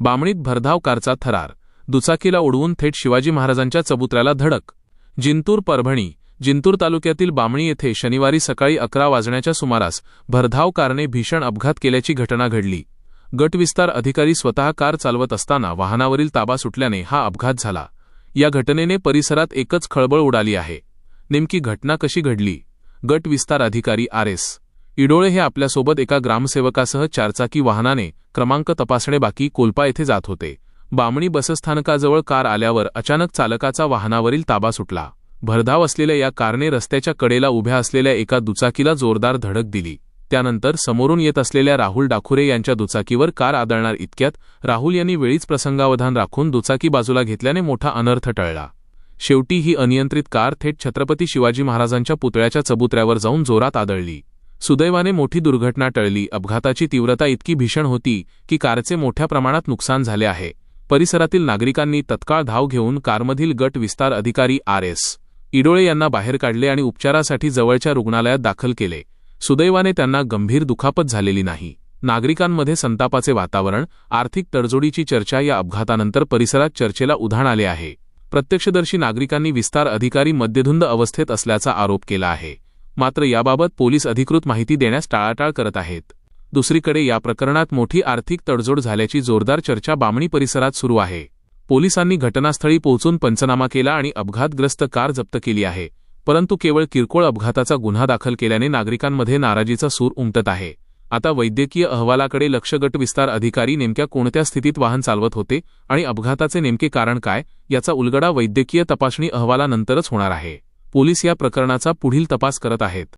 बामणीत भरधाव कारचा थरार, दुचाकीला उडवून थेट शिवाजी महाराजांच्या चबुतऱ्याला धडक। जिंतूर परभणी। जिंतूर तालुक्यातील बामणी येथे शनिवारी सकाळी 11 वाजण्याच्या सुमारास भरधाव कारने भीषण अपघात केल्याची घटना घडली। गटविस्तार अधिकारी स्वतः कार चालवत असताना वाहनावरील ताबा सुटल्याने हा अपघात झाला। या घटनेने परिसरात एकच खळबळ उडाली आहे। नेमकी घटना कशी घडली? गट विस्तार अधिकारी आर.एस. इडोळे हे आपल्यासोबत एका ग्रामसेवकासह चारचाकी वाहनाने क्रमांक तपासणे बाकी कोल्पा येथे जात होते। बामणी बसस्थानकाजवळ कार आल्यावर अचानक चालकाचा वाहनावरील ताबा सुटला। भरधाव असलेल्या या कारने रस्त्याच्या कडेला उभ्या असलेल्या एका दुचाकीला जोरदार धडक दिली। त्यानंतर समोरून येत असलेल्या राहुल डाखुरे यांच्या दुचाकीवर कार आदळणार इतक्यात राहुल यांनी वेळीच प्रसंगावधान राखून दुचाकी बाजूला घेतल्याने मोठा अनर्थ टळला। शेवटी ही अनियंत्रित कार थेट छत्रपती शिवाजी महाराजांच्या पुतळ्याच्या चबुतऱ्यावर जाऊन जोरात आदळली। सुदैवाने मोठी दुर्घटना टळली। अपघाताची तीव्रता इतकी भीषण होती की कारचे मोठ्या प्रमाणात नुकसान झाले आहे। परिसरातील नागरिकांनी तत्काळ धाव घेऊन कारमधील गट विस्तार अधिकारी आर.एस. इडोळे यांना बाहेर काढले आणि उपचारासाठी जवळच्या रुग्णालयात दाखल केले। सुदैवाने त्यांना गंभीर दुखापत झालेली नाही। नागरिकांमध्ये संतापाचे वातावरण, आर्थिक तडजोडीची चर्चा या अपघातानंतर परिसरात चर्चेला उधाण आले आहे। प्रत्यक्षदर्शी नागरिकांनी विस्तार अधिकारी मद्यधुंद अवस्थेत असल्याचा आरोप केला आहे। मात्र याबाबत पोलीस अधिकृत माहिती देण्यास टाळाटाळ करत आहेत। दुसरीकडे या प्रकरणात मोठी आर्थिक तडजोड झाल्याची जोरदार चर्चा बामणी परिसरात सुरू आहे। पोलिसांनी घटनास्थळी पोहोचून पंचनामा केला आणि अपघातग्रस्त कार जप्त केली आहे। परंतु केवळ किरकोळ अपघाताचा गुन्हा दाखल केल्याने नागरिकांमध्ये नाराजीचा सूर उमटत आहे। आता वैद्यकीय अहवालाकडे लक्ष। गट विस्तार अधिकारी नेमक्या कोणत्या स्थितीत वाहन चालवत होते आणि अपघाताचे नेमके कारण काय याचा उलगडा वैद्यकीय तपासणी अहवालानंतरच होणार आहे। पोलीस या प्रकरणाचा पुढील तपास करत आहेत।